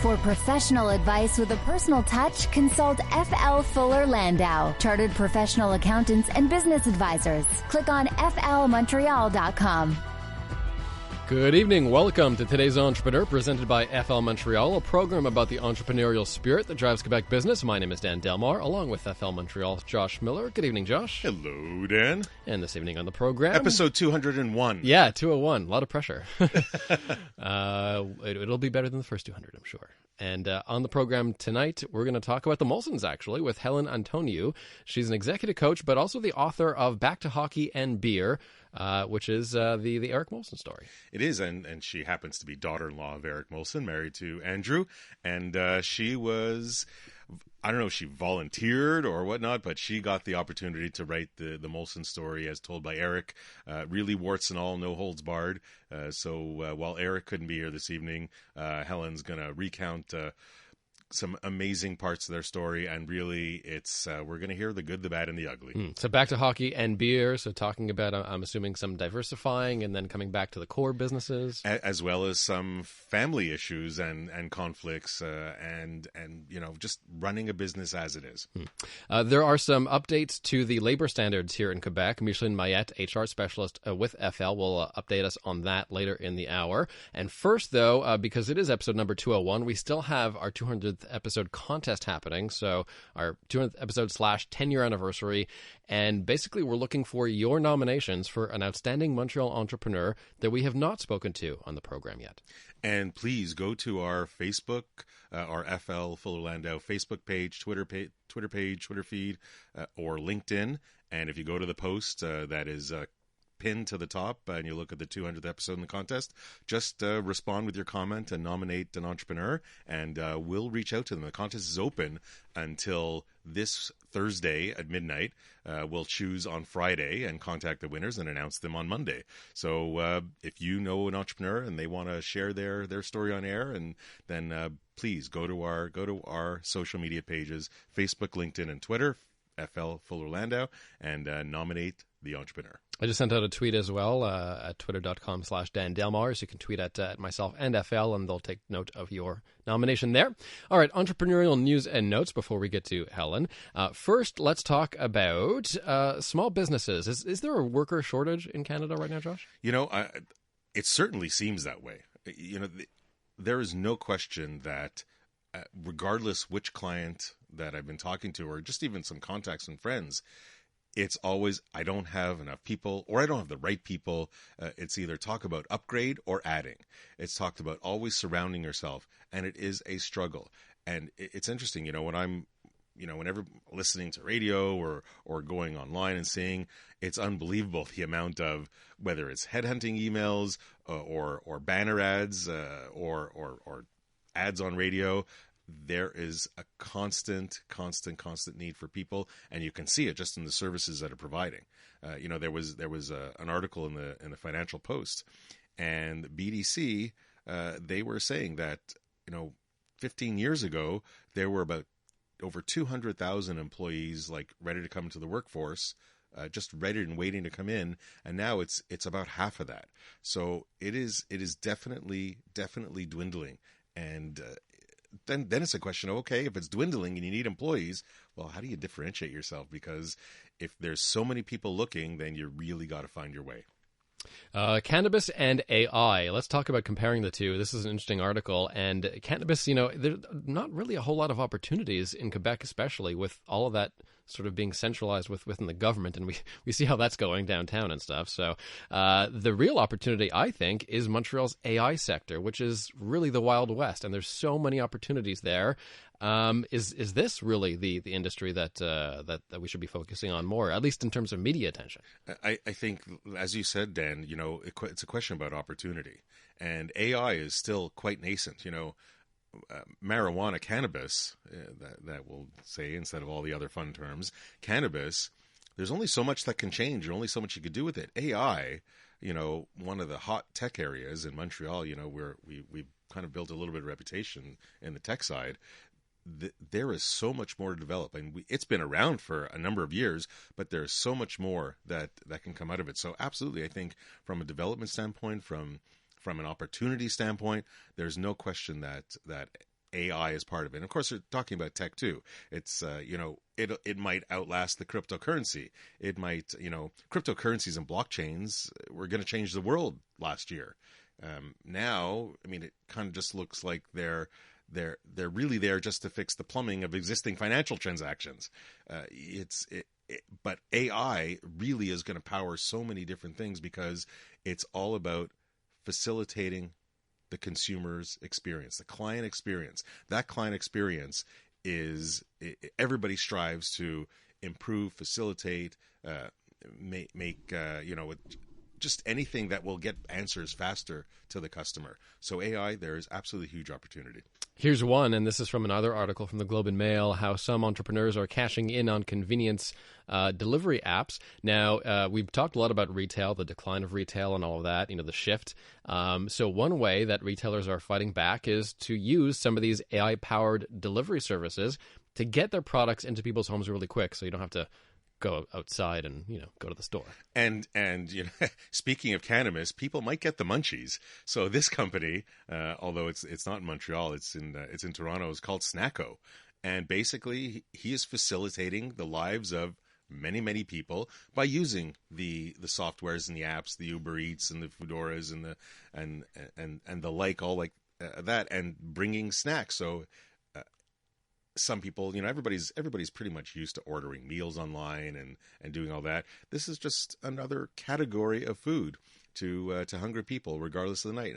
For professional advice with a personal touch, consult F.L. Fuller Landau, Chartered Professional Accountants and Business Advisors. Click on flmontreal.com. Good evening. Welcome to today's Entrepreneur, presented by FL Montreal, a program about the entrepreneurial spirit that drives Quebec business. My name is Dan Delmar, along with FL Montreal's Josh Miller. Good evening, Josh. Hello, Dan. And this evening on the program, episode 201. Yeah, 201. A lot of pressure. It'll be better than the first 200, I'm sure. And on the program tonight, we're going to talk about the Molsons, actually, with Helen Antoniou. She's an executive coach, but also the author of Back to Hockey and Beer, which is the Eric Molson story. It is, and she happens to be daughter-in-law of Eric Molson, married to Andrew. And she was, I don't know if she volunteered or whatnot, but she got the opportunity to write the Molson story as told by Eric. Really warts and all, no holds barred. So while Eric couldn't be here this evening, Helen's going to recount some amazing parts of their story, and really it's we're going to hear the good, the bad, and the ugly. So back to hockey and beer, so talking about, I'm assuming, some diversifying and then coming back to the core businesses. As well as some family issues and conflicts and you know, just running a business as it is. There are some updates to the labor standards here in Quebec. Micheline Mayette, HR specialist with FL, will update us on that later in the hour. And first, though, because it is episode number 201, we still have our 200th episode contest happening, so our 200th episode / 10-year anniversary, and basically we're looking for your nominations for an outstanding Montreal entrepreneur that we have not spoken to on the program yet. And please go to our Facebook, our FL Fuller Landau Facebook page, Twitter page, Twitter feed, or LinkedIn, and if you go to the post that is pinned to the top and you look at the 200th episode in the contest, just respond with your comment and nominate an entrepreneur, and we'll reach out to them. The contest is open until this Thursday at midnight. We'll choose on Friday and contact the winners and announce them on Monday. So if you know an entrepreneur and they want to share their story on air, and then please go to our social media pages, Facebook, LinkedIn, and Twitter, FL Fuller Landau, and nominate the entrepreneur. I just sent out a tweet as well at twitter.com/Dan Delmar, so you can tweet at myself and FL, and they'll take note of your nomination there. All right, entrepreneurial news and notes before we get to Helen. First, let's talk about small businesses. Is there a worker shortage in Canada right now, Josh? You know, it certainly seems that way. You know, there is no question that regardless which client that I've been talking to, or just even some contacts and friends, it's always, I don't have enough people, or I don't have the right people. It's either talk about upgrade or adding. It's talked about always surrounding yourself, and it is a struggle. And it's interesting, you know, whenever listening to radio or going online and seeing, it's unbelievable the amount of, whether it's headhunting emails or banner ads or ads on radio. There is a constant need for people, and you can see it just in the services that are providing. You know, there was an article in the Financial Post, and BDC they were saying that, you know, 15 years ago there were about over 200,000 employees like ready to come to the workforce, just ready and waiting to come in, and now it's about half of that. So it is definitely dwindling, and then it's a question of, okay, if it's dwindling and you need employees, well, how do you differentiate yourself? Because if there's so many people looking, then you really got to find your way. Cannabis and AI. Let's talk about comparing the two. This is an interesting article. And cannabis, you know, there's not really a whole lot of opportunities in Quebec, especially with all of that sort of being centralized within the government. And we see how that's going downtown and stuff. So the real opportunity, I think, is Montreal's AI sector, which is really the Wild West. And there's so many opportunities there. Is this really the industry that we should be focusing on more, at least in terms of media attention? I think, as you said, Dan, you know, it's a question about opportunity, and AI is still quite nascent. You know, marijuana, cannabis, that we'll say instead of all the other fun terms, cannabis, there's only so much that can change, or only so much you could do with it. AI, you know, one of the hot tech areas in Montreal, you know, where we've kind of built a little bit of reputation in the tech side. There is so much more to develop, and it's been around for a number of years, but there's so much more that can come out of it. So absolutely, I think from a development standpoint, from an opportunity standpoint, there's no question that AI is part of it. And of course, we're talking about tech too. It's it might outlast the cryptocurrency. It might, cryptocurrencies and blockchains were going to change the world last year. Now, I mean, it kind of just looks like they're really there just to fix the plumbing of existing financial transactions. But AI really is going to power so many different things because it's all about facilitating the consumer's experience, the client experience. That client experience is, everybody strives to improve, facilitate, make just anything that will get answers faster to the customer. So AI, there is absolutely huge opportunity. Here's one, and this is from another article from the Globe and Mail, how some entrepreneurs are cashing in on convenience delivery apps. Now, we've talked a lot about retail, the decline of retail and all of that, the shift. So one way that retailers are fighting back is to use some of these AI-powered delivery services to get their products into people's homes really quick, so you don't have to go outside and go to the store. And speaking of cannabis, people might get the munchies. So this company, although it's not in Montreal, it's in Toronto, is called Snacko, and basically he is facilitating the lives of many people by using the softwares and the apps, the Uber Eats and the Foodoras and the like, all like that, and bringing snacks. So some people, everybody's pretty much used to ordering meals online and doing all that. This is just another category of food to hungry people, regardless of the night.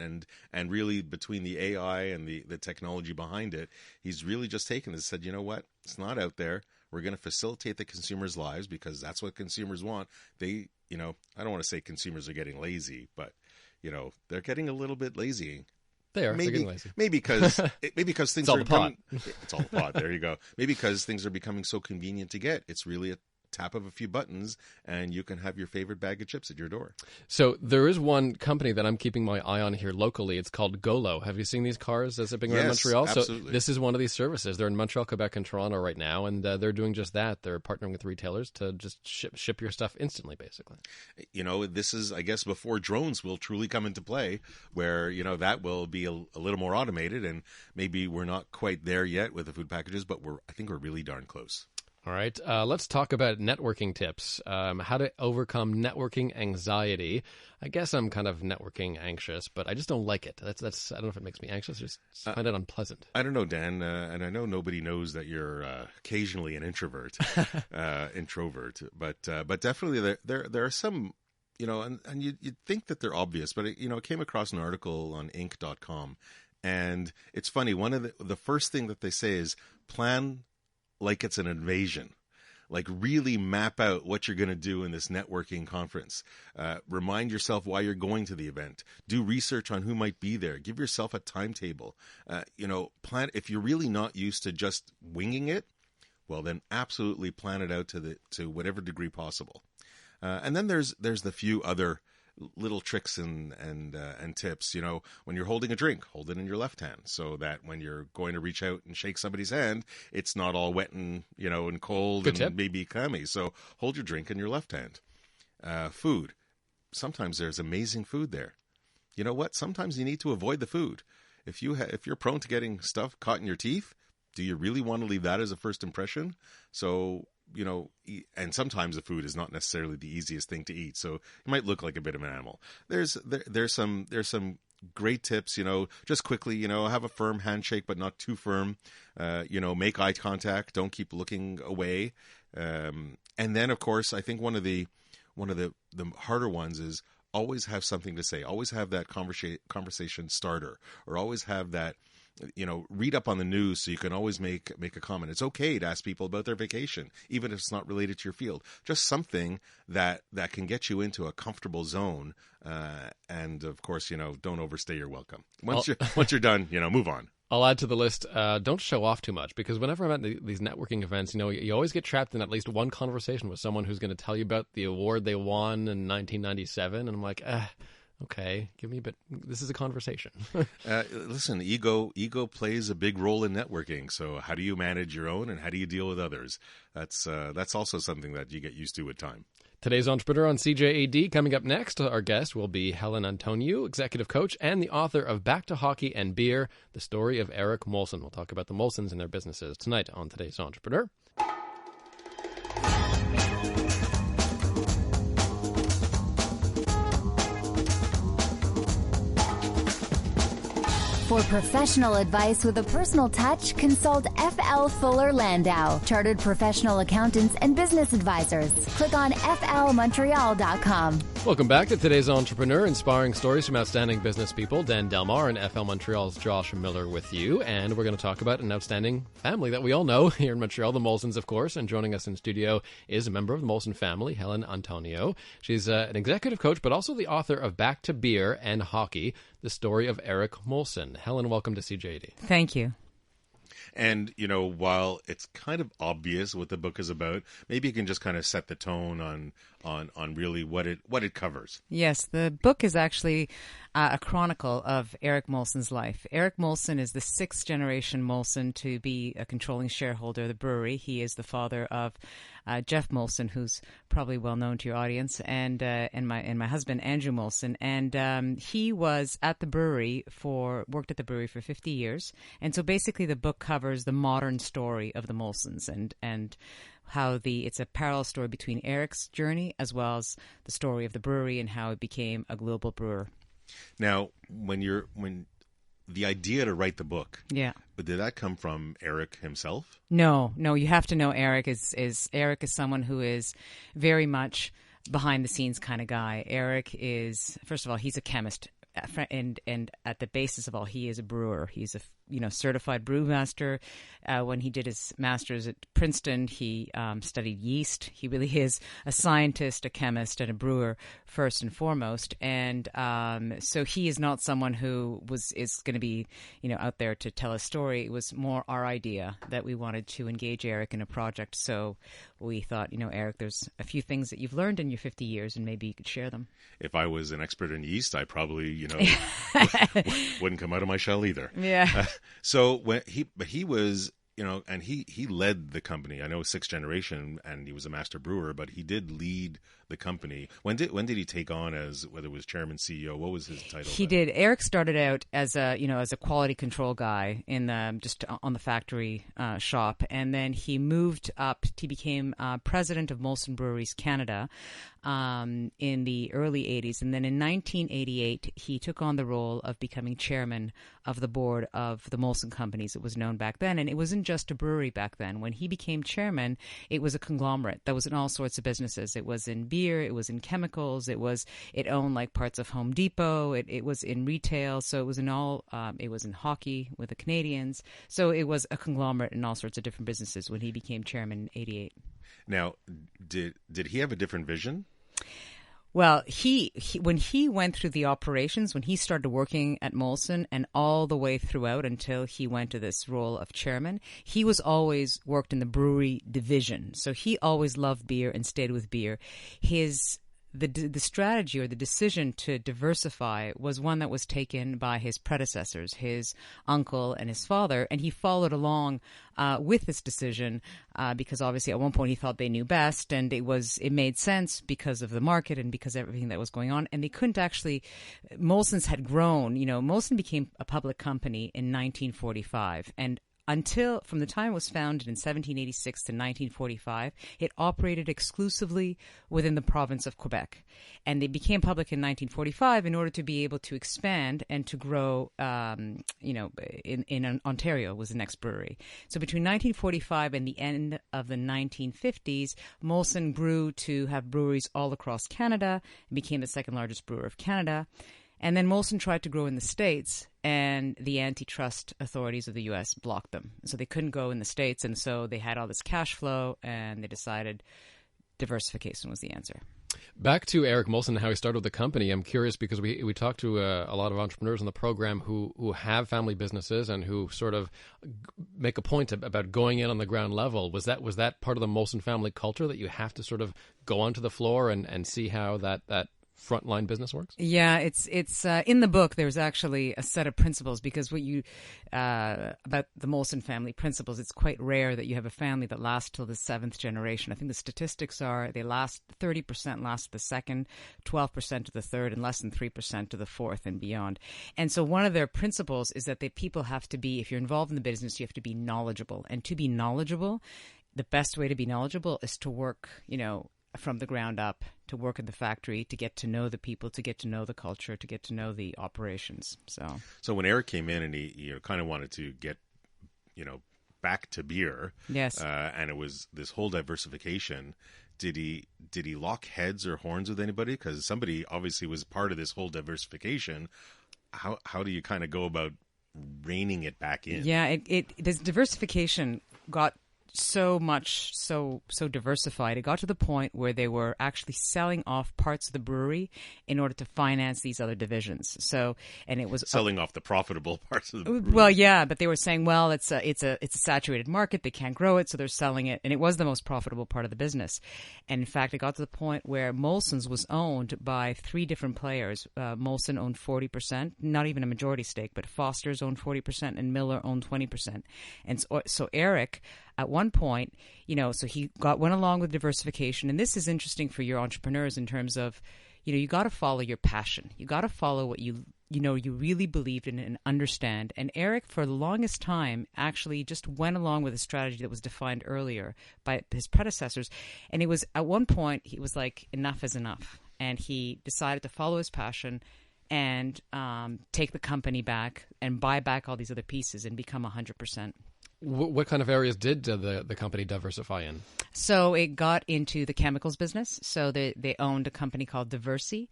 And really, between the AI and the technology behind it, he's really just taken this and said, you know what? It's not out there. We're going to facilitate the consumers' lives because that's what consumers want. They, I don't want to say consumers are getting lazy, but they're getting a little bit lazy. They are. Maybe because things are becoming. It's all the pot. There you go. Maybe because things are becoming so convenient to get. It's really a tap of a few buttons, and you can have your favorite bag of chips at your door. So there is one company that I'm keeping my eye on here locally. It's called Golo. Have you seen these cars as they're being around Montreal? Absolutely. So this is one of these services. They're in Montreal, Quebec, and Toronto right now, and they're doing just that. They're partnering with retailers to just ship your stuff instantly, basically. This is, I guess, before drones will truly come into play, where, that will be a little more automated, and maybe we're not quite there yet with the food packages, but I think we're really darn close. All right, let's talk about networking tips, how to overcome networking anxiety. I guess I'm kind of networking anxious, but I just don't like it. That's I don't know if it makes me anxious. I just find it unpleasant. I don't know, Dan, and I know nobody knows that you're occasionally an introvert, but definitely there are some, and you'd think that they're obvious, but it came across an article on Inc.com, and it's funny. One of the first thing that they say is plan like it's an invasion. Like, really map out what you're going to do in this networking conference. Remind yourself why you're going to the event. Do research on who might be there. Give yourself a timetable. Plan. If you're really not used to just winging it, well, then absolutely plan it out to whatever degree possible. And then there's the few other little tricks and tips. When you're holding a drink, hold it in your left hand, so that when you're going to reach out and shake somebody's hand, it's not all wet and and cold. Good and tip. Maybe clammy. So hold your drink in your left hand. Food. Sometimes there's amazing food there. You know what? Sometimes you need to avoid the food. If you're prone to getting stuff caught in your teeth, do you really want to leave that as a first impression? So, and sometimes the food is not necessarily the easiest thing to eat, so you might look like a bit of an animal. There's some great tips, just quickly, have a firm handshake, but not too firm. Make eye contact. Don't keep looking away. And then, of course, I think one of the harder ones is always have something to say. Always have that conversation starter, or always have that. Read up on the news so you can always make a comment. It's okay to ask people about their vacation, even if it's not related to your field. Just something that can get you into a comfortable zone. And of course, don't overstay your welcome. Once you're done, move on. I'll add to the list, don't show off too much, because whenever I'm at these networking events, you always get trapped in at least one conversation with someone who's going to tell you about the award they won in 1997. And I'm like, okay, give me a bit. This is a conversation. Listen, ego plays a big role in networking. So how do you manage your own, and how do you deal with others? That's also something that you get used to with time. Today's Entrepreneur on CJAD. Coming up next, our guest will be Helen Antoniou, executive coach and the author of Back to Hockey and Beer, the story of Eric Molson. We'll talk about the Molsons and their businesses tonight on Today's Entrepreneur. For professional advice with a personal touch, consult FL Fuller Landau, Chartered Professional Accountants and Business Advisors. Click on flmontreal.com. Welcome back to Today's Entrepreneur, inspiring stories from outstanding business people. Dan Delmar and FL Montreal's Josh Miller with you, and we're going to talk about an outstanding family that we all know here in Montreal, the Molsons, of course, and joining us in studio is a member of the Molson family, Helen Antoniou. She's an executive coach, but also the author of Back to Beer and Hockey, the story of Eric Molson. Helen, welcome to CJAD. Thank you. And, you know, while it's kind of obvious what the book is about, maybe you can just kind of set the tone on really what it covers. Yes, the book is actually a chronicle of Eric Molson's life. Eric Molson is the sixth generation Molson to be a controlling shareholder of the brewery. He is the father of Jeff Molson, who's probably well known to your audience, and my husband Andrew Molson. And he was at the brewery worked at the brewery for 50 years. And so basically the book covers the modern story of the Molsons and how it's a parallel story between Eric's journey as well as the story of the brewery and how it became a global brewer. Now, when the idea to write the book, yeah, but did that come from Eric himself? No. You have to know Eric Eric is someone who is very much behind the scenes kind of guy. Eric is, first of all, he's a chemist. And at the basis of all, he is a brewer. He's a certified brewmaster. When he did his master's at Princeton, he studied yeast. He really is a scientist, a chemist, and a brewer first and foremost. And so he is not someone who is going to be out there to tell a story. It was more our idea that we wanted to engage Eric in a project. So we thought, Eric, there's a few things that you've learned in your 50 years, and maybe you could share them. If I was an expert in yeast, I probably wouldn't come out of my shell either. Yeah. So when he was, and he led the company. I know sixth generation, and he was a master brewer, but he did lead the company. When did he take on as, whether it was chairman, CEO? What was his title? He did. Eric started out as a quality control guy just on the factory shop, and then he moved up. He became president of Molson Breweries Canada in the early 80s. And then in 1988, he took on the role of becoming chairman of the board of the Molson companies. It was known back then. And it wasn't just a brewery back then. When he became chairman, it was a conglomerate that was in all sorts of businesses. It was in beer, it was in chemicals, it owned like parts of Home Depot, it was in retail. So it was it was in hockey with the Canadians. So it was a conglomerate in all sorts of different businesses when he became chairman in 88. Now, did he have a different vision? Well, when he went through the operations, when he started working at Molson and all the way throughout until he went to this role of chairman, he was always worked in the brewery division. So he always loved beer and stayed with beer. The strategy or the decision to diversify was one that was taken by his predecessors, his uncle and his father, and he followed along with this decision because obviously at one point he thought they knew best, and it made sense because of the market and because of everything that was going on. And they couldn't actually. Molson's had grown. Molson became a public company in 1945, and from the time it was founded in 1786 to 1945, it operated exclusively within the province of Quebec. And they became public in 1945 in order to be able to expand and to grow, in Ontario was the next brewery. So between 1945 and the end of the 1950s, Molson grew to have breweries all across Canada and became the second largest brewer of Canada. And then Molson tried to grow in the States, and the antitrust authorities of the U.S. blocked them. So they couldn't go in the States, and so they had all this cash flow, and they decided diversification was the answer. Back to Eric Molson and how he started the company. I'm curious because we talked to a lot of entrepreneurs on the program who have family businesses and who sort of make a point about going in on the ground level. Was that part of the Molson family culture that you have to sort of go onto the floor and see how that frontline business works? Yeah, it's in the book. There's actually a set of principles, because what you about the Molson family principles, it's quite rare that you have a family that lasts till the 7th generation. I think the statistics are they last 30% last to the second, 12% to the third, and less than 3% to the fourth and beyond. And so one of their principles is that people have to be, if you're involved in the business, you have to be knowledgeable. And to be knowledgeable, the best way to be knowledgeable is to work, from the ground up, to work in the factory, to get to know the people, to get to know the culture, to get to know the operations. So when Eric came in and he kind of wanted to get, back to beer, yes, and it was this whole diversification. Did he lock heads or horns with anybody? Because somebody obviously was part of this whole diversification. How do you kind of go about reining it back in? Yeah, this diversification got so diversified. It got to the point where they were actually selling off parts of the brewery in order to finance these other divisions. And it was selling off the profitable parts of the brewery. Well, yeah, but they were saying, well, it's a saturated market. They can't grow it, so they're selling it, and it was the most profitable part of the business. And in fact, it got to the point where Molson's was owned by 3 different players. Molson owned 40%, not even a majority stake, but Foster's owned 40%, and Miller owned 20%. And so Eric, at one point, so he went along with diversification. And this is interesting for your entrepreneurs in terms of, you got to follow your passion. You got to follow what you really believed in and understand. And Eric, for the longest time, actually just went along with a strategy that was defined earlier by his predecessors. And it was, at one point, he was like, enough is enough. And he decided to follow his passion and take the company back and buy back all these other pieces and become 100%. What kind of areas did the company diversify in? So it got into the chemicals business. So they owned a company called Diversi,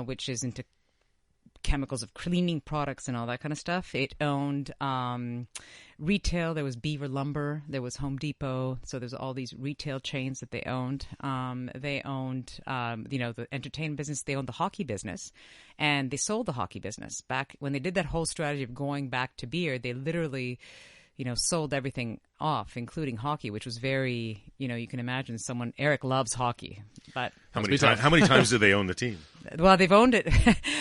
which is into chemicals of cleaning products and all that kind of stuff. It owned retail. There was Beaver Lumber. There was Home Depot. So there's all these retail chains that they owned. They owned, the entertainment business. They owned the hockey business, and they sold the hockey business. Back when they did that whole strategy of going back to beer, they literally sold everything off, including hockey, which was very, you can imagine Eric loves hockey, but how many times did they own the team? Well, they've owned it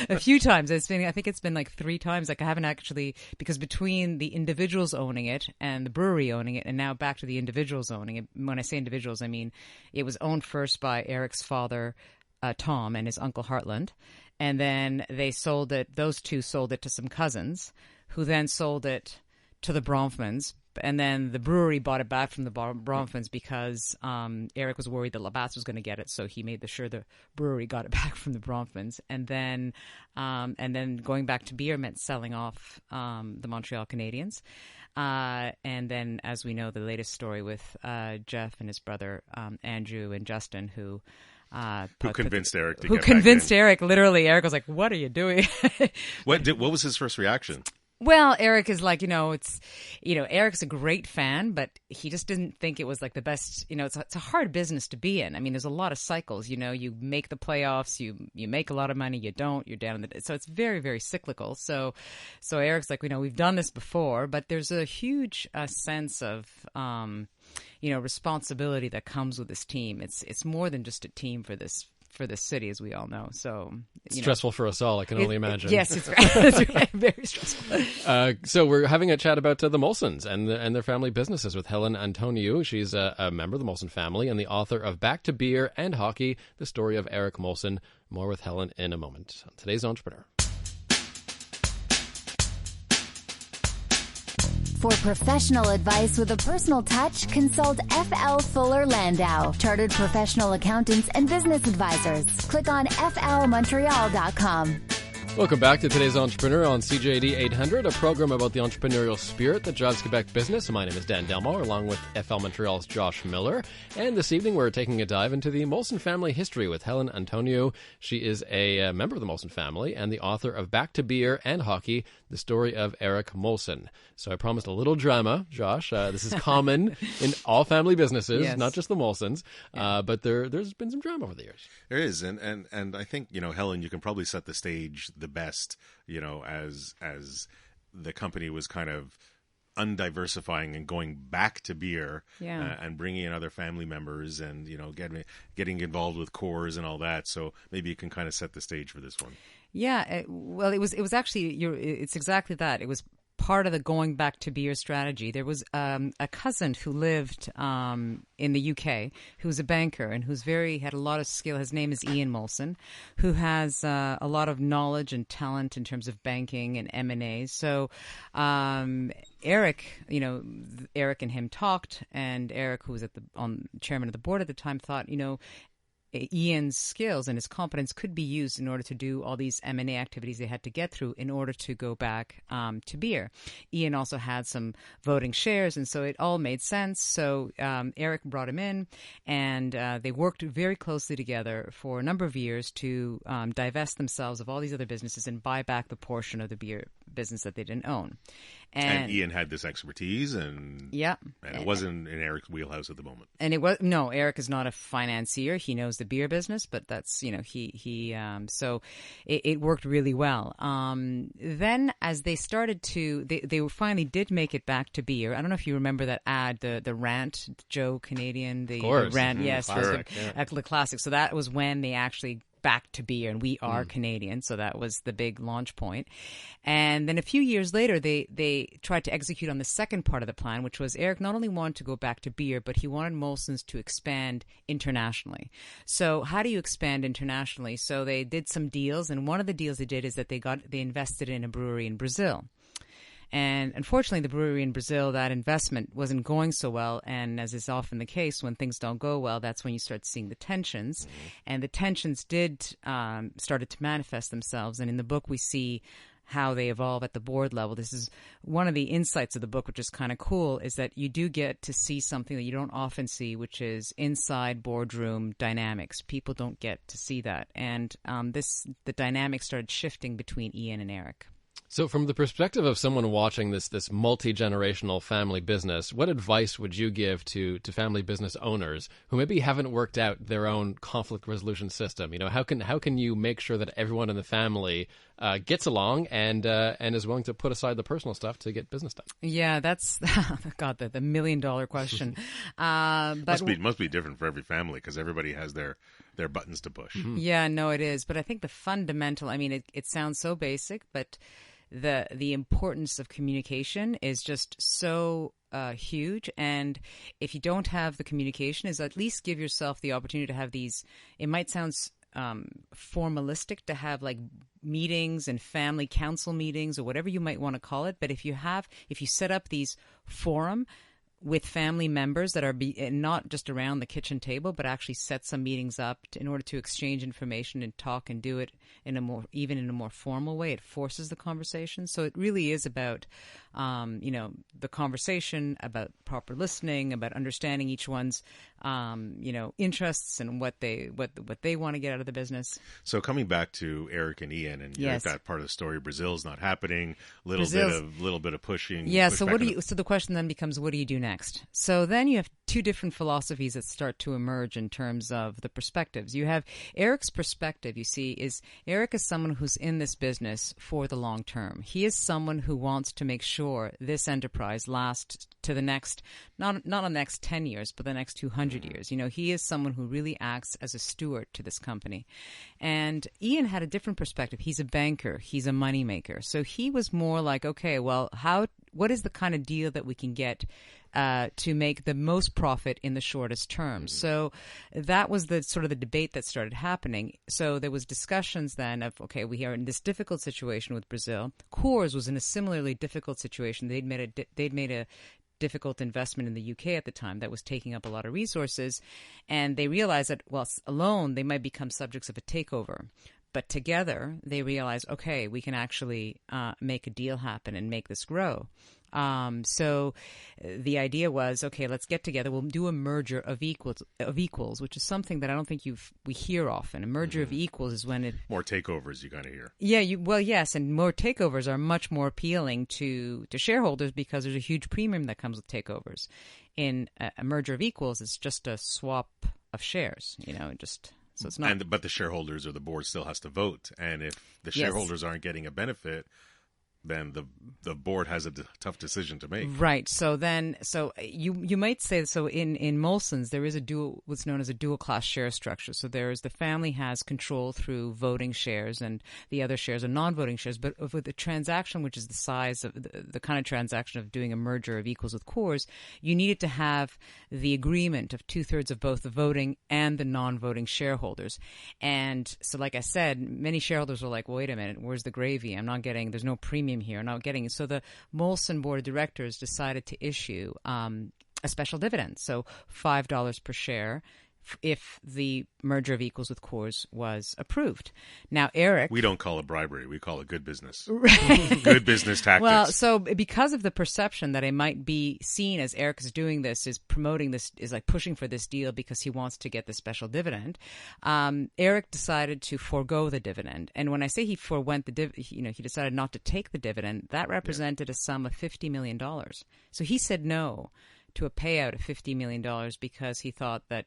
a few times. I think it's been like 3 times. Like I haven't actually, because between the individuals owning it and the brewery owning it, and now back to the individuals owning it. When I say individuals, I mean it was owned first by Eric's father, Tom, and his uncle Hartland, and then they sold it. Those two sold it to some cousins, who then sold it to the Bronfmans, and then the brewery bought it back from the Bronfmans because Eric was worried that Labatt's was going to get it, so he made sure the brewery got it back from the Bronfmans. And then going back to beer meant selling off the Montreal Canadiens. And then, as we know, the latest story with Jeff and his brother Andrew and Justin, who convinced Eric to who get convinced back in. Eric. Literally, Eric was like, "What are you doing?" What was his first reaction? Well, Eric is like, Eric's a great fan, but he just didn't think it was like the best, it's a hard business to be in. I mean, there's a lot of cycles, you make the playoffs, you make a lot of money, you don't, you're down in so it's very, very cyclical. So Eric's like, we've done this before, but there's a huge sense of, responsibility that comes with this team. It's more than just a team for this city, as we all know. So stressful for us all, I can only imagine. Yes, it's very stressful. So we're having a chat about the Molsons and their family businesses with Helen Antoniou. She's a member of the Molson family and the author of Back to Beer and Hockey, the story of Eric Molson. More with Helen in a moment on Today's Entrepreneur. For professional advice with a personal touch, consult FL Fuller Landau, Chartered Professional Accountants and Business Advisors. Click on flmontreal.com. Welcome back to Today's Entrepreneur on CJAD 800, a program about the entrepreneurial spirit that drives Quebec business. My name is Dan Delmar, along with FL Montreal's Josh Miller. And this evening, we're taking a dive into the Molson family history with Helen Antoniou. She is a member of the Molson family and the author of Back to Beer and Hockey, the story of Eric Molson. So I promised a little drama, Josh. This is common in all family businesses, yes, not just the Molsons. But there's been some drama over the years. There is. And I think, Helen, you can probably set the stage the best, as the company was kind of undiversifying and going back to beer, Yeah. and bringing in other family members, and getting involved with Coors and all that. So maybe you can kind of set the stage for this one. Yeah, well, it was actually it's exactly that. It was part of the going back to beer strategy. There was a cousin who lived in the UK who was a banker and had a lot of skill. His name is Ian Molson, who has a lot of knowledge and talent in terms of banking and M&A. So Eric and him talked, and Eric, who was chairman of the board at the time, thought, Ian's skills and his competence could be used in order to do all these M&A activities they had to get through in order to go back to beer. Ian also had some voting shares, and so it all made sense. So Eric brought him in, and they worked very closely together for a number of years to divest themselves of all these other businesses and buy back the portion of the beer business that they didn't own. And Ian had this expertise, and it wasn't in Eric's wheelhouse at the moment. And Eric is not a financier. He knows the beer business, but that's so it worked really well. Then as they started to, they finally did make it back to beer. I don't know if you remember that ad, the rant, Joe Canadian, the rant, yes, classic, the classic. So that was when they actually back to beer, and we are Canadian, so that was the big launch point. And then a few years later, they tried to execute on the second part of the plan, which was Eric not only wanted to go back to beer, but he wanted Molson's to expand internationally. So how do you expand internationally? So they did some deals, and one of the deals they did is that they invested in a brewery in Brazil. And unfortunately, the brewery in Brazil, that investment wasn't going so well. And as is often the case, when things don't go well, that's when you start seeing the tensions. And the tensions started to manifest themselves. And in the book, we see how they evolve at the board level. This is one of the insights of the book, which is kind of cool, is that you do get to see something that you don't often see, which is inside boardroom dynamics. People don't get to see that. And the dynamics started shifting between Ian and Eric. So from the perspective of someone watching this multi-generational family business, what advice would you give to family business owners who maybe haven't worked out their own conflict resolution system? How can you make sure that everyone in the family gets along and is willing to put aside the personal stuff to get business done? Yeah, that's God, the $1 million question. But must be different for every family because everybody has their buttons to push. Yeah, no, it is. But I think the fundamental, it sounds so basic, but the importance of communication is just so huge. And if you don't have the communication, is at least give yourself the opportunity to have these, it might sound formalistic to have like meetings and family council meetings or whatever you might want to call it. But if you set up these forum with family members that are not just around the kitchen table, but actually set some meetings up in order to exchange information and talk and do it in a more formal way. It forces the conversation. So it really is about, the conversation, about proper listening, about understanding each one's, interests and what they want to get out of the business. So coming back to Eric and Ian, and yes, that part of the story, Brazil's not happening. Little bit of pushing. Yeah. So so the question then becomes, what do you do next? So then you have two different philosophies that start to emerge in terms of the perspectives. You have Eric's perspective, you see, is Eric is someone who's in this business for the long term. He is someone who wants to make sure this enterprise lasts to the next, not the next 10 years, but the next 200 years. He is someone who really acts as a steward to this company. And Ian had a different perspective. He's a banker. He's a moneymaker. So he was more like, okay, well, what is the kind of deal that we can get to make the most profit in the shortest term? So that was the sort of the debate that started happening. So there was discussions then of, okay, we are in this difficult situation with Brazil. Coors was in a similarly difficult situation. They'd made a difficult investment in the UK at the time that was taking up a lot of resources, and they realized that, well, alone they might become subjects of a takeover. But together, they realized, okay, we can actually make a deal happen and make this grow. So the idea was, okay, let's get together. We'll do a merger of equals, which is something that I don't think we hear often. A merger of equals is when more takeovers you kind of hear. Yeah, yes, and more takeovers are much more appealing to shareholders because there's a huge premium that comes with takeovers. In a merger of equals, it's just a swap of shares. So it's not. But the shareholders or the board still has to vote, and if the shareholders aren't getting a benefit, then the board has a tough decision to make. Right. So you might say, so in Molson's, there is what's known as a dual class share structure. So the family has control through voting shares, and the other shares are non-voting shares. But with a transaction, which is the size of the kind of transaction of doing a merger of equals with cores, you needed to have the agreement of 2/3 of both the voting and the non-voting shareholders. And so, like I said, many shareholders were like, well, wait a minute, where's the gravy? There's no premium here. I'm not getting. So the Molson board of directors decided to issue a special dividend, so $5 per share, if the merger of equals with cores was approved. Now, Eric... We don't call it bribery. We call it good business. Right. Good business tactics. Well, so because of the perception that it might be seen as Eric is doing this, is promoting this, is like pushing for this deal because he wants to get the special dividend, Eric decided to forego the dividend. And when I say he forwent he decided not to take the dividend, that represented a sum of $50 million. So he said no to a payout of $50 million because he thought that,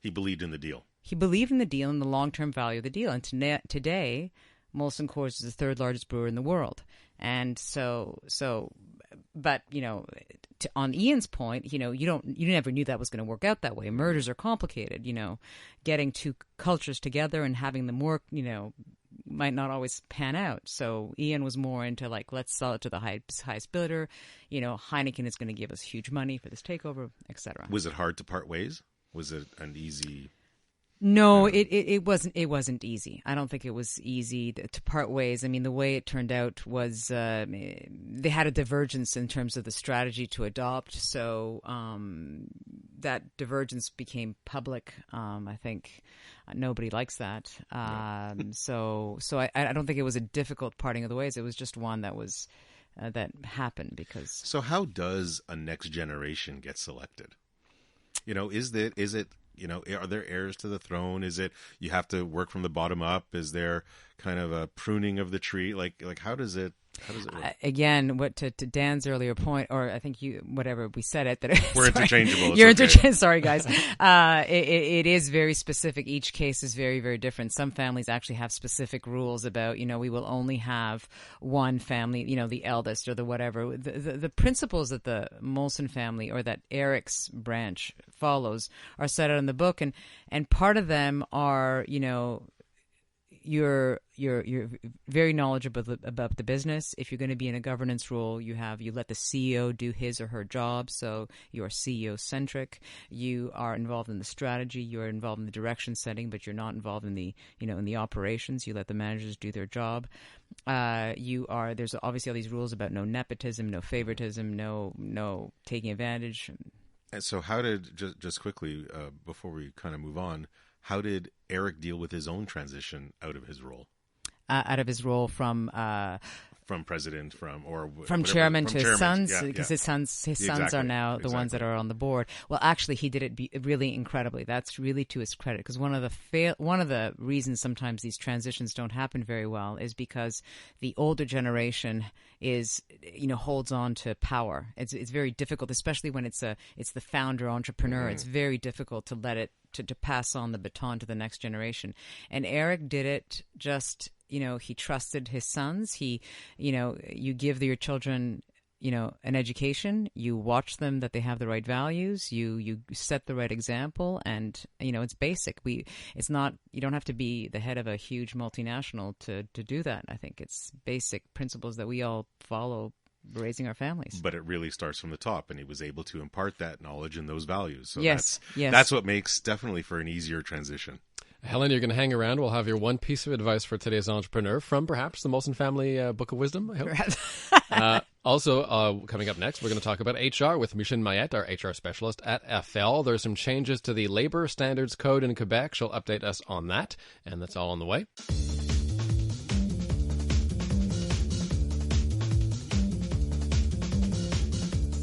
he believed in the deal. He believed in the deal and the long-term value of the deal. And today, Molson Coors is the third largest brewer in the world. And but on Ian's point, you never knew that was going to work out that way. Mergers are complicated. Getting two cultures together and having them work, might not always pan out. So Ian was more into let's sell it to the highest bidder. Heineken is going to give us huge money for this takeover, etc. Was it hard to part ways? Was it an easy? No, it wasn't easy. I don't think it was easy to part ways. I mean, the way it turned out was they had a divergence in terms of the strategy to adopt. So that divergence became public. I think nobody likes that. So I don't think it was a difficult parting of the ways. It was just one that was that happened because. So how does a next generation get selected? Is it? Are there heirs to the throne? Is it you have to work from the bottom up? Is there kind of a pruning of the tree? Like how does it work? Again, to Dan's earlier point, or I think whatever we said it, that we're interchangeable. You're interchangeable. Sorry, guys. It is very specific. Each case is very, very different. Some families actually have specific rules about, we will only have one family, the eldest or the whatever. The principles that the Molson family or that Eric's branch follows are set out in the book, and part of them are, you're very knowledgeable about the business. If you're going to be in a governance role, you let the CEO do his or her job. So you are CEO centric. You are involved in the strategy. You are involved in the direction setting, but you're not involved in the in the operations. You let the managers do their job. There's obviously all these rules about no nepotism, no favoritism, no taking advantage. And so how did, just quickly, before we kind of move on, how did Eric deal with his own transition out of his role? Out of his role from president, from chairman to his sons, because yeah. his sons are now the ones that are on the board. Well, actually, he did it really incredibly. That's really to his credit, because one of the reasons sometimes these transitions don't happen very well is because the older generation holds on to power. It's very difficult, especially when it's the founder entrepreneur. Mm-hmm. It's very difficult to let it to pass on the baton to the next generation. And Eric did it just. He trusted his sons. You give your children, an education. You watch them that they have the right values. You set the right example, and it's basic. You don't have to be the head of a huge multinational to do that. I think it's basic principles that we all follow raising our families. But it really starts from the top, and he was able to impart that knowledge and those values. So yes. That's what makes definitely for an easier transition. Helen, you're going to hang around. We'll have your one piece of advice for today's entrepreneur from perhaps the Molson Family Book of Wisdom, I hope. Also, coming up next, we're going to talk about HR with Micheline Mayette, our HR specialist at FL. There's some changes to the Labor Standards Code in Quebec. She'll update us on that, and that's all on the way.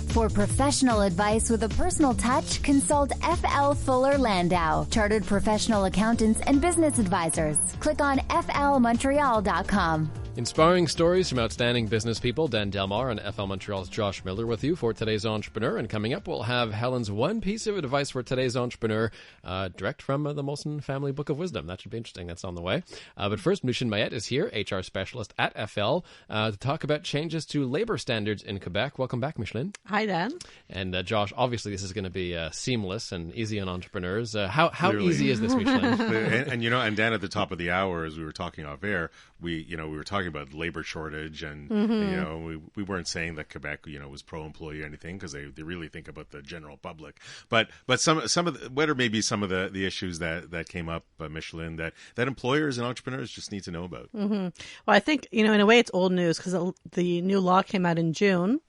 For professional advice with a personal touch, consult FL Fuller Landau, Chartered Professional Accountants and Business Advisors. Click on flmontreal.com. Inspiring stories from outstanding business people. Dan Delmar and FL Montreal's Josh Miller with you for today's Entrepreneur. And coming up, we'll have Helen's one piece of advice for today's Entrepreneur, direct from the Molson Family Book of Wisdom. That should be interesting. That's on the way. But first, Mushin Mayette is here, HR specialist at FL, to talk about changes to labor standards in Quebec. Welcome back, Micheline. Hi, Dan. And Josh, obviously this is going to be seamless and easy on entrepreneurs. How easy is this, Micheline? and Dan, at the top of the hour, as we were talking off air, we were talking about labor shortage, and we weren't saying that Quebec was pro-employee or anything, because they really think about the general public. But some of what are maybe some of the issues that came up, Micheline, that employers and entrepreneurs just need to know about. Mm-hmm. Well, I think in a way it's old news because the new law came out in June,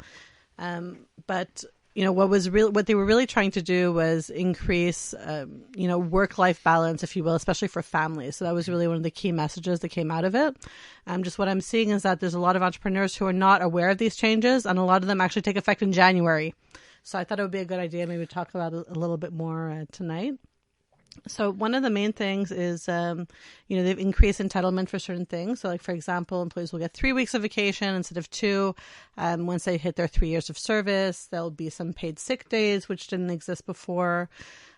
but. What they were really trying to do was increase, work-life balance, if you will, especially for families. So that was really one of the key messages that came out of it. Just what I'm seeing is that there's a lot of entrepreneurs who are not aware of these changes, and a lot of them actually take effect in January. So I thought it would be a good idea maybe to talk about it a little bit more tonight. So one of the main things is, they've increased entitlement for certain things. So, like, for example, employees will get 3 weeks of vacation instead of 2. Once they hit their 3 years of service, there'll be some paid sick days, which didn't exist before.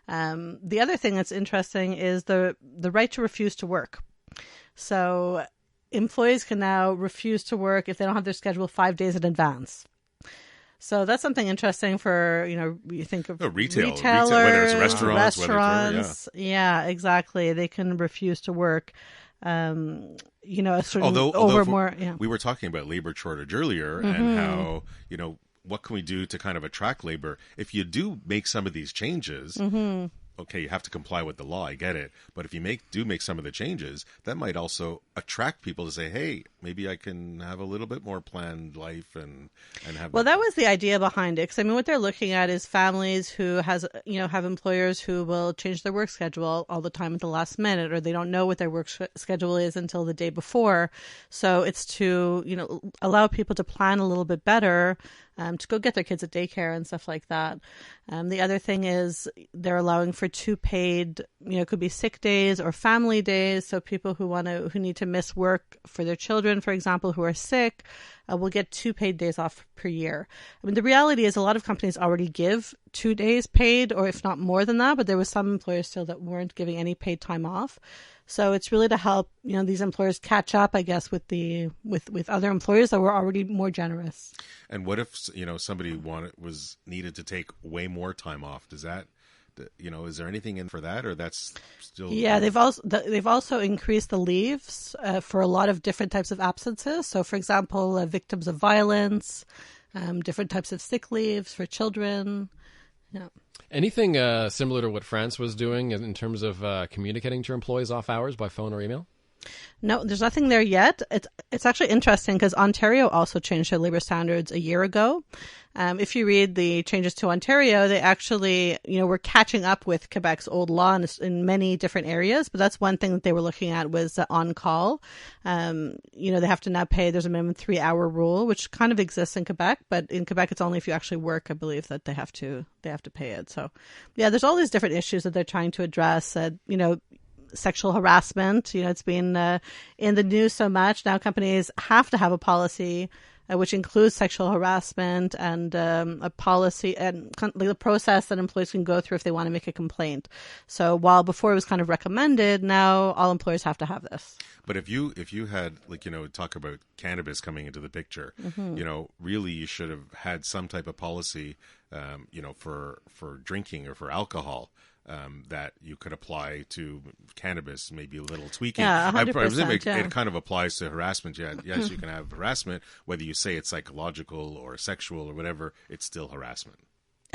The other thing that's interesting is the right to refuse to work. So employees can now refuse to work if they don't have their schedule 5 days in advance. So that's something interesting for, you think of retailers, whether it's restaurants. Yeah, exactly. They can refuse to work, we were talking about labor shortage earlier, and how, what can we do to kind of attract labor? If you do make some of these changes, okay, you have to comply with the law. I get it. But if you make some of the changes, that might also attract people to say, hey, maybe I can have a little bit more planned life and have. Well, that was the idea behind it. Because what they're looking at is families who have employers who will change their work schedule all the time at the last minute, or they don't know what their work schedule is until the day before. So it's to, allow people to plan a little bit better, to go get their kids at daycare and stuff like that. The other thing is they're allowing for 2 paid, it could be sick days or family days. So people who need to miss work for their children, for example, who are sick, will get 2 paid days off per year. The reality is a lot of companies already give 2 days paid, or if not more than that, but there was some employers still that weren't giving any paid time off. So it's really to help, these employers catch up, I guess, with other employers that were already more generous. And what if, somebody needed to take way more time off? Does that, is there anything in for that, or that's still? Yeah, they've also increased the leaves for a lot of different types of absences. So, for example, victims of violence, different types of sick leaves for children. Yeah. Anything similar to what France was doing in terms of communicating to your employees off hours by phone or email? No, there's nothing there yet. It's actually interesting because Ontario also changed their labor standards a year ago. If you read the changes to Ontario, they actually, were catching up with Quebec's old law in many different areas. But that's one thing that they were looking at was on call. They have to now pay. There's a minimum 3-hour rule, which kind of exists in Quebec, but in Quebec it's only if you actually work. I believe that they have to pay it. So, yeah, there's all these different issues that they're trying to address. Sexual harassment, it's been in the news so much. Now companies have to have a policy which includes sexual harassment and a policy and the process that employees can go through if they want to make a complaint. So while before it was kind of recommended, now all employers have to have this. But if you had, talk about cannabis coming into the picture, really you should have had some type of policy, for drinking or for alcohol. That you could apply to cannabis, maybe a little tweaking. Yeah, 100%, it kind of applies to harassment. Yeah, yes, you can have harassment, whether you say it's psychological or sexual or whatever, it's still harassment.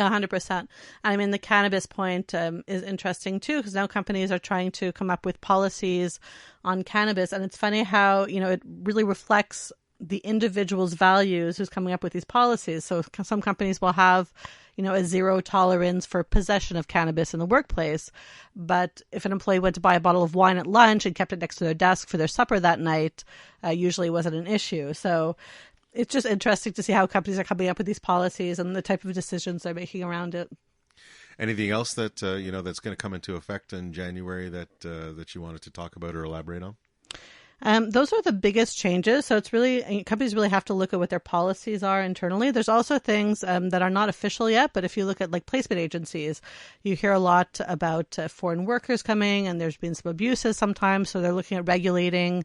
100%. The cannabis point is interesting too, because now companies are trying to come up with policies on cannabis. And it's funny how, it really reflects the individual's values who's coming up with these policies. So some companies will have, a 0 tolerance for possession of cannabis in the workplace. But if an employee went to buy a bottle of wine at lunch and kept it next to their desk for their supper that night, usually wasn't an issue. So it's just interesting to see how companies are coming up with these policies and the type of decisions they're making around it. Anything else that, that's going to come into effect in January that you wanted to talk about or elaborate on? Those are the biggest changes. So it's really, companies really have to look at what their policies are internally. There's also things that are not official yet, but if you look at like placement agencies, you hear a lot about foreign workers coming, and there's been some abuses sometimes. So they're looking at regulating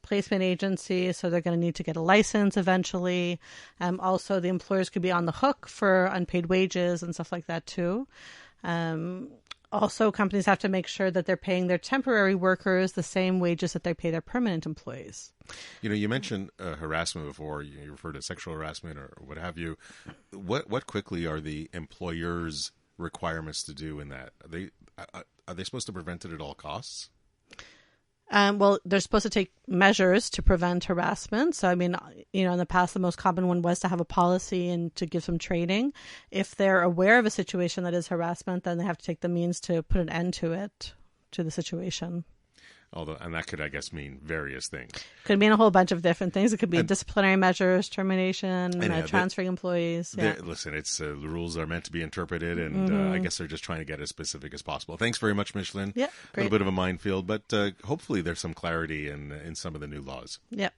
placement agencies. So they're going to need to get a license eventually. Also, the employers could be on the hook for unpaid wages and stuff like that too. Also, companies have to make sure that they're paying their temporary workers the same wages that they pay their permanent employees. You know, you mentioned harassment before. You referred to sexual harassment or what have you. What quickly are the employers' requirements to do in that? Are they supposed to prevent it at all costs? Well, they're supposed to take measures to prevent harassment. So, I mean, you know, in the past, the most common one was to have a policy and to give some training. If they're aware of a situation that is harassment, then they have to take the means to put an end to it, to the situation. And that could, I guess, mean various things. Could mean a whole bunch of different things. It could be disciplinary measures, termination, transferring employees. Yeah. Listen, it's the rules are meant to be interpreted, and I guess they're just trying to get as specific as possible. Thanks very much, Micheline. Yeah, A great. little bit of a minefield, but hopefully there's some clarity in some of the new laws. Yeah.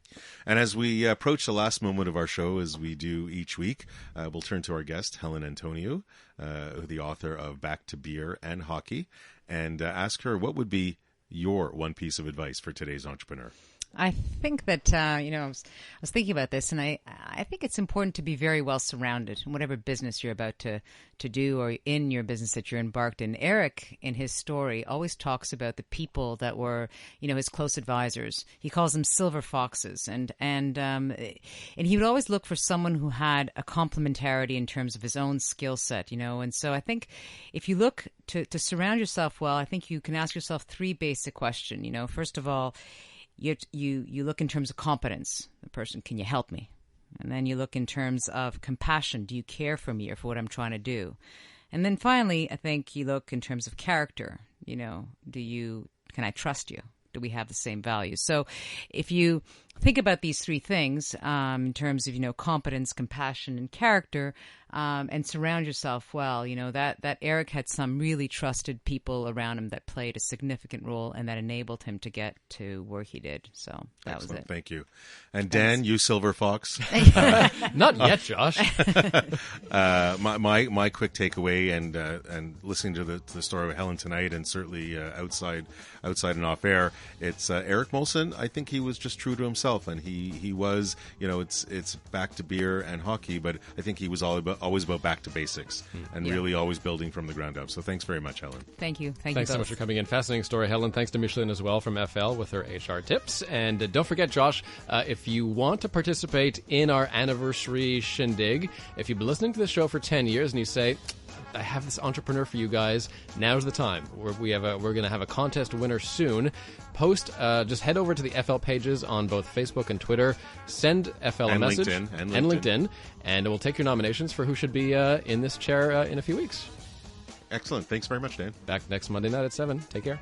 And as we approach the last moment of our show, as we do each week, we'll turn to our guest, Helen Antoniou, the author of Back to Beer and Hockey, and ask her what would be your one piece of advice for today's entrepreneur. I think that, I was thinking about this, and I think it's important to be very well surrounded in whatever business you're about to do, or in your business that you're embarked in. Eric, in his story, always talks about the people that were, his close advisors. He calls them silver foxes, and he would always look for someone who had a complementarity in terms of his own skill set, And so I think if you look to surround yourself well, I think you can ask yourself three basic questions. First of all, you look in terms of competence. The person, can you help me? And then you look in terms of compassion. Do you care for me or for what I'm trying to do? And then finally, I think you look in terms of character. Can I trust you? Do we have the same values? So if you think about these three things in terms of, competence, compassion, and character, and surround yourself well, that Eric had some really trusted people around him that played a significant role and that enabled him to get to where he did. So that Excellent. was it. Thank you. And Dan, you silver fox? Not yet, Josh. My quick takeaway, and listening to the story of Helen tonight, and certainly outside and off air, it's Eric Molson. I think he was just true to himself, and he was, it's back to beer and hockey, but I think he was always about back to basics and really always building from the ground up. So thanks very much, Helen. Thank you. Thanks so much for coming in. Fascinating story, Helen. Thanks to Micheline as well from FL with her HR tips. And don't forget, Josh, if you want to participate in our anniversary shindig, if you've been listening to this show for 10 years and you say, I have this entrepreneur for you guys, now's the time. We're going to have a contest winner soon. Just head over to the FL pages on both Facebook and Twitter. Send FL a message. And LinkedIn. And we'll take your nominations for who should be in this chair in a few weeks. Excellent. Thanks very much, Dan. Back next Monday night at 7. Take care.